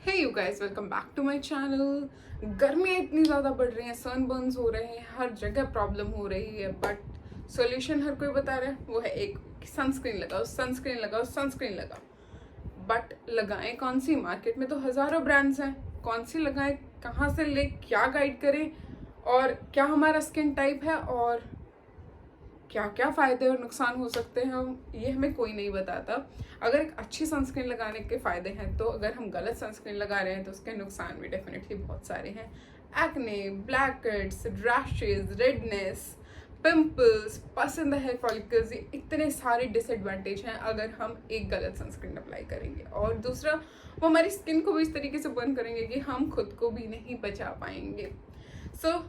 Hey you guys, welcome back to my channel. गर्मियाँ इतनी ज़्यादा बढ़ रही हैं, सनबर्न्स हो रहे हैं, हर जगह प्रॉब्लम हो रही है। बट सॉल्यूशन हर कोई बता रहा है, वो है एक सनस्क्रीन लगाओ, सनस्क्रीन लगाओ, सनस्क्रीन लगाओ। बट लगाएं कौन सी? मार्केट में तो हज़ारों ब्रांड्स हैं, कौन सी लगाएं, कहाँ से ले, क्या गाइड करें, और क्या हमारा स्किन टाइप है, और क्या क्या फ़ायदे और नुकसान हो सकते हैं, ये हमें कोई नहीं बताता। अगर एक अच्छी सनस्क्रीन लगाने के फ़ायदे हैं तो अगर हम गलत सनस्क्रीन लगा रहे हैं तो उसके नुकसान भी डेफिनेटली बहुत सारे हैं। Acne, black heads, rashes, redness, pimples, पसंद है फॉलिकल्स, ये इतने सारे डिसएडवांटेज हैं अगर हम एक गलत सनस्क्रीन अप्लाई करेंगे। और दूसरा, वो हमारी स्किन को भी इस तरीके से बर्न करेंगे कि हम खुद को भी नहीं बचा पाएंगे। सो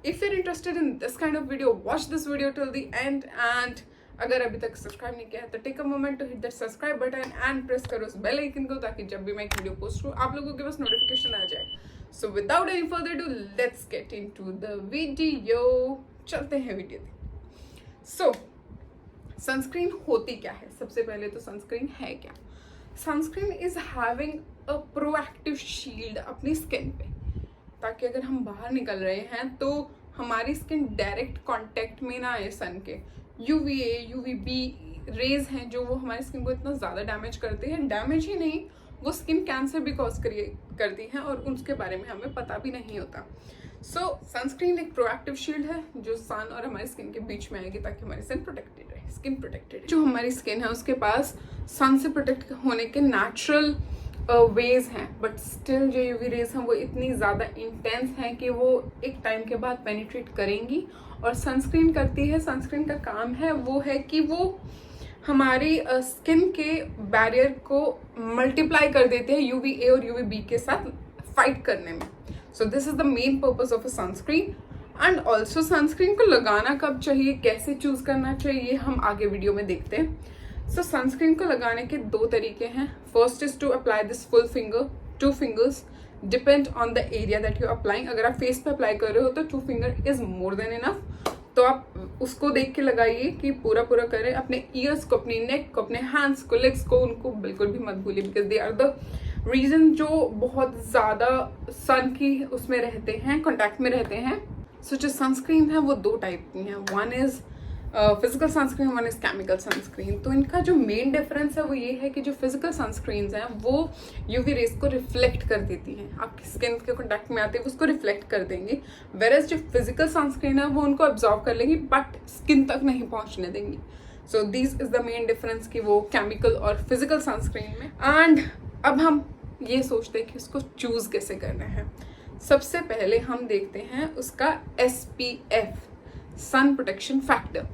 if you're interested in this kind of video, watch this video till the end, and अगर अभी तक सब्सक्राइब नहीं किया है तो take a moment to hit that subscribe button and press करो उस बेल आइकन को, ताकि जब भी मैं एक वीडियो पोस्ट करूँ आप लोगों के पास नोटिफिकेशन आ जाए। So without any further do, let's get into the video. चलते हैं वीडियो में। सो सनस्क्रीन होती क्या है? सबसे पहले तो सनस्क्रीन है क्या? Sunscreen is having a proactive shield अपनी स्किन पे, ताकि अगर हम बाहर निकल रहे हैं तो हमारी स्किन डायरेक्ट कांटेक्ट में ना आए सन के। यूवीए, यूवीबी रेज हैं जो वो हमारी स्किन को इतना ज़्यादा डैमेज करते हैं। डैमेज ही नहीं, वो स्किन कैंसर भी कॉज करती हैं और उसके बारे में हमें पता भी नहीं होता। सो सनस्क्रीन एक प्रोएक्टिव शील्ड है जो सन और हमारी स्किन के बीच में आएगी, ताकि हमारी स्किन प्रोटेक्टेड रहे। स्किन प्रोटेक्टेड, जो हमारी स्किन है उसके पास सन से प्रोटेक्ट होने के नेचुरल वेज हैं, बट स्टिल जो यूवी रेज हैं वो इतनी ज़्यादा इंटेंस हैं कि वो एक टाइम के बाद पेनिट्रेट करेंगी। और सनस्क्रीन करती है, सनस्क्रीन का काम है वो है कि वो हमारी स्किन के बैरियर को मल्टीप्लाई कर देते हैं यूवी ए और यूवी बी के साथ फाइट करने में। So this is the main purpose of a sunscreen. And also sunscreen को लगाना कब चाहिए, कैसे चूज करना चाहिए, हम आगे वीडियो में देखते हैं। सो सनस्क्रीन को लगाने के दो तरीके हैं। First is to apply this full finger, 2 fingers, depend on the area that you applying. अगर आप फेस पे अप्लाई कर रहे हो तो 2 finger is more than enough. तो आप उसको देख के लगाइए कि पूरा पूरा करें। अपने ईयर्स को, अपनी नेक को, अपने हैंड्स को, लेग्स को, उनको बिल्कुल भी मत भूलिए, because they are the reason जो बहुत ज़्यादा सन की उसमें रहते हैं, कॉन्टैक्ट में रहते हैं। सो जो सनस्क्रीन है वो दो टाइप की हैं, one is physical sunscreen, one is chemical sunscreen. तो इनका जो मेन डिफरेंस है वो ये है कि जो फिजिकल सनस्क्रीन्स हैं वो यूवी रेज को रिफ्लेक्ट कर देती हैं, आपकी स्किन के कॉन्टैक्ट में आते हैं उसको रिफ्लेक्ट कर देंगी। वेरएज जो फिजिकल सनस्क्रीन है वो उनको अब्जॉर्व कर लेंगी बट स्किन तक नहीं पहुंचने देंगी। So this is the main difference कि वो केमिकल और फिजिकल सनस्क्रीन में। एंड अब हम ये सोचते हैं कि उसको चूज कैसे करना है। सबसे पहले हम देखते हैं उसका SPF, सन प्रोटेक्शन फैक्टर,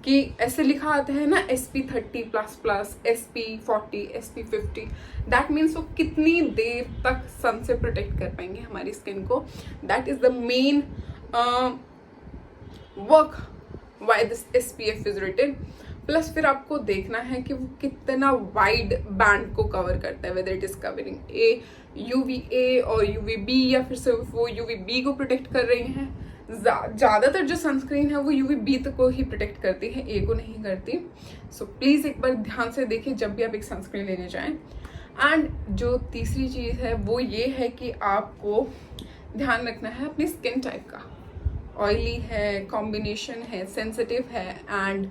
कि ऐसे लिखा आता है ना SP30++, SP40, SP50। That means वो कितनी देर तक सन से प्रोटेक्ट कर पाएंगे हमारी स्किन को। That is the main work why this SPF is written. Plus फिर आपको देखना है कि वो कितना वाइड बैंड को कवर करता है, whether it is covering UVA और UVB, या फिर सिर्फ वो UVB को प्रोटेक्ट कर रही हैं। ज़्यादातर जो सनस्क्रीन है वो UVB तक को ही प्रोटेक्ट करती है, A को नहीं करती। सो प्लीज़ एक बार ध्यान से देखिए जब भी आप एक सनस्क्रीन लेने जाएं। एंड जो तीसरी चीज़ है वो ये है कि आपको ध्यान रखना है अपनी स्किन टाइप का। ऑयली है, कॉम्बिनेशन है, सेंसिटिव है एंड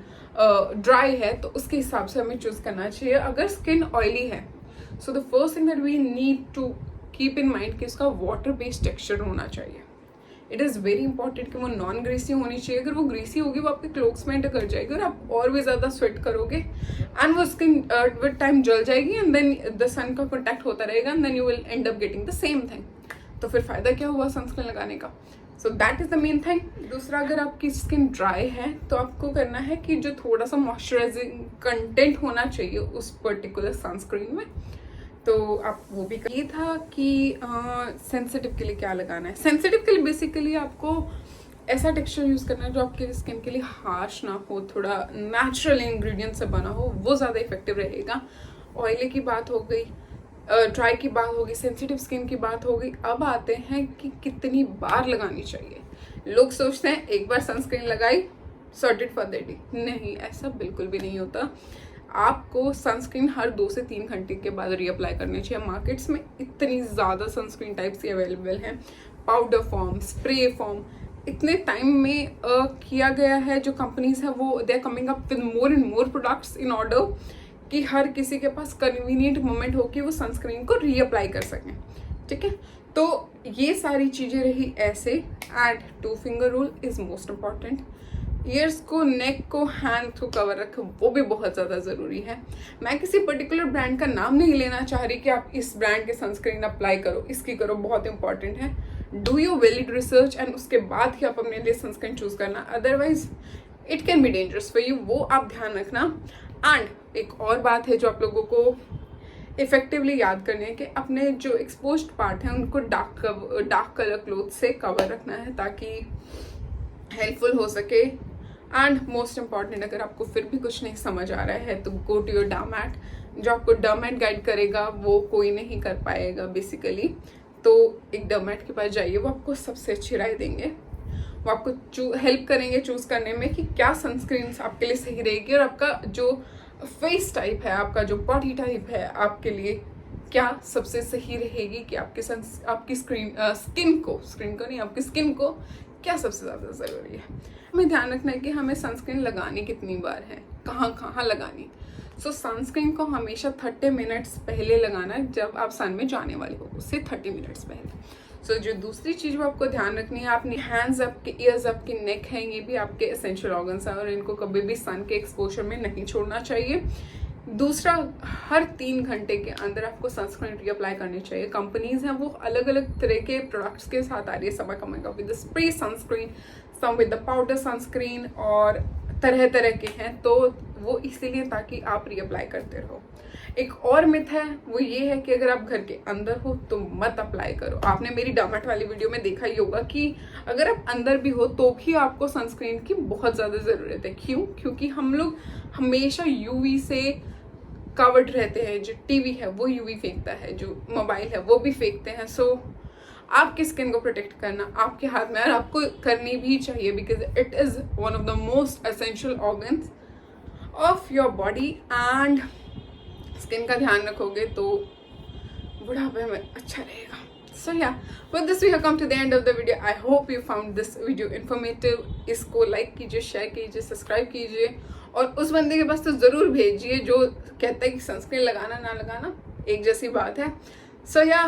ड्राई है, तो उसके हिसाब से हमें चूज़ करना चाहिए। अगर स्किन ऑयली है, so the first thing that we need to keep in mind कि उसका वाटर बेस्ड टेक्सचर होना चाहिए। इट इज़ वेरी इंपॉर्टेंट कि वो नॉन ग्रीसी होनी चाहिए। अगर वो ग्रीसी होगी वो आपके क्लोथ्स में एंटर कर जाएगी और आप और भी ज़्यादा स्वेट करोगे एंड वो स्किन विद टाइम जल जाएगी एंड देन द सन का कॉन्टैक्ट होता रहेगा and then you will end up getting the same thing. तो फिर फ़ायदा क्या हुआ सनस्क्रीन लगाने का? So that is the main thing. दूसरा, अगर आपकी स्किन ड्राई है तो आपको करना है कि जो थोड़ा सा मॉइस्चराइजिंग कंटेंट होना चाहिए उस पर्टिकुलर सनस्क्रीन में, तो आप वो भी कर। ये था कि सेंसिटिव के लिए क्या लगाना है। सेंसिटिव के लिए बेसिकली आपको ऐसा टेक्सचर यूज़ करना है जो आपके स्किन के लिए हार्श ना हो, थोड़ा नेचुरल इंग्रेडिएंट से बना हो, वो ज़्यादा इफेक्टिव रहेगा। ऑयली की बात हो गई, ड्राई की बात होगी, सेंसिटिव स्किन की बात हो गई। अब आते हैं कि कितनी बार लगानी चाहिए। लोग सोचते हैं एक बार सनस्क्रीन लगाई सॉर्टेड फॉर द डे। नहीं, ऐसा बिल्कुल भी नहीं होता। आपको सनस्क्रीन हर 2 से 3 घंटे के बाद रीअप्लाई करनी चाहिए। मार्केट्स में इतनी ज़्यादा सनस्क्रीन टाइप्स ही अवेलेबल हैं, पाउडर फॉर्म, स्प्रे फॉर्म, इतने टाइम में किया गया है। जो कंपनीज हैं वो they are coming up with more and more products in order कि हर किसी के पास कन्वीनियंट मोमेंट हो कि वो सनस्क्रीन को रीअप्लाई कर सकें, ठीक है। तो ये सारी चीज़ें रही ऐसे। And 2 finger rule is most important. Years को, नेक को, हैंड को कवर रखें, वो भी बहुत ज़्यादा ज़रूरी है। मैं किसी पर्टिकुलर ब्रांड का नाम नहीं लेना चाह रही कि आप इस ब्रांड के सनस्क्रीन अप्लाई करो, इसकी करो, बहुत इंपॉर्टेंट है। Do your valid research and उसके बाद ही आप अपने लिए सनस्क्रीन चूज़ करना, otherwise it can be dangerous for you, वो आप ध्यान रखना। एंड एक और बात है जो आप लोगों को इफेक्टिवली याद करनी है कि अपने जो एक्सपोज्ड पार्ट हैं उनको डार्क कलर क्लोथ से कवर रखना है ताकि हेल्पफुल हो सके। एंड मोस्ट इम्पॉर्टेंट, अगर आपको फिर भी कुछ नहीं समझ आ रहा है तो गो टू योर डर्मैट। जो आपको डर्मैट गाइड करेगा वो कोई नहीं कर पाएगा बेसिकली। तो एक डर्मैट के पास जाइए, वो आपको सबसे अच्छी राय देंगे, वो आपको हेल्प करेंगे चूज़ करने में कि क्या सनस्क्रीन आपके लिए सही रहेगी और आपका जो फेस टाइप है, आपका जो बॉडी टाइप है, आपके लिए क्या सबसे सही रहेगी कि आपकी स्किन को नहीं, आपकी स्किन को क्या सबसे ज़्यादा ज़रूरी है। हमें ध्यान रखना है कि हमें सनस्क्रीन लगानी कितनी बार है, कहाँ कहाँ लगानी। सो सनस्क्रीन को हमेशा 30 मिनट्स पहले लगाना है, जब आप सन में जाने वाले हो उससे 30 मिनट्स पहले। सो जो दूसरी चीज़ वो आपको ध्यान रखनी है, अपनी हैंड्स, आपके ईयर्स, आपके नेक हैं, ये भी आपके एसेंशियल ऑर्गन्स हैं और इनको कभी भी सन के एक्सपोजर में नहीं छोड़ना चाहिए। दूसरा, हर 3 घंटे के अंदर आपको सनस्क्रीन रीअप्लाई करनी चाहिए। कंपनीज हैं वो अलग अलग तरह के प्रोडक्ट्स के साथ आ रही है। Some are coming up with the spray sunscreen, some with the powder sunscreen, और तरह तरह के हैं। तो वो इसीलिए ताकि आप रीअप्लाई करते रहो। एक और मिथ है वो ये है कि अगर आप घर के अंदर हो तो मत अप्लाई करो। आपने मेरी डर्मैट वाली वीडियो में देखा ही होगा कि अगर आप अंदर भी हो तो भी आपको सनस्क्रीन की बहुत ज़्यादा ज़रूरत है। क्यों? क्योंकि हम लोग हमेशा यूवी से कवर्ड रहते हैं। जो टीवी है वो यूवी फेंकता है, जो मोबाइल है वो भी फेंकते हैं। सो आपकी स्किन को प्रोटेक्ट करना आपके हाथ में, और आपको करनी भी चाहिए, because it is one of the most essential organs of your body. And skin का ध्यान रखोगे तो बुढ़ापे में अच्छा रहेगा। सो या, with this we have come to the end of the video. I hope you found this video informative. इसको लाइक कीजिए, शेयर कीजिए, सब्सक्राइब कीजिए, और उस बंदे के पास तो ज़रूर भेजिए जो कहता है कि सनस्क्रीन लगाना ना लगाना एक जैसी बात है। सो या,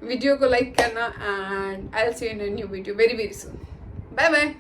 वीडियो को लाइक करना, and I will see you in a new video very very soon. Bye bye.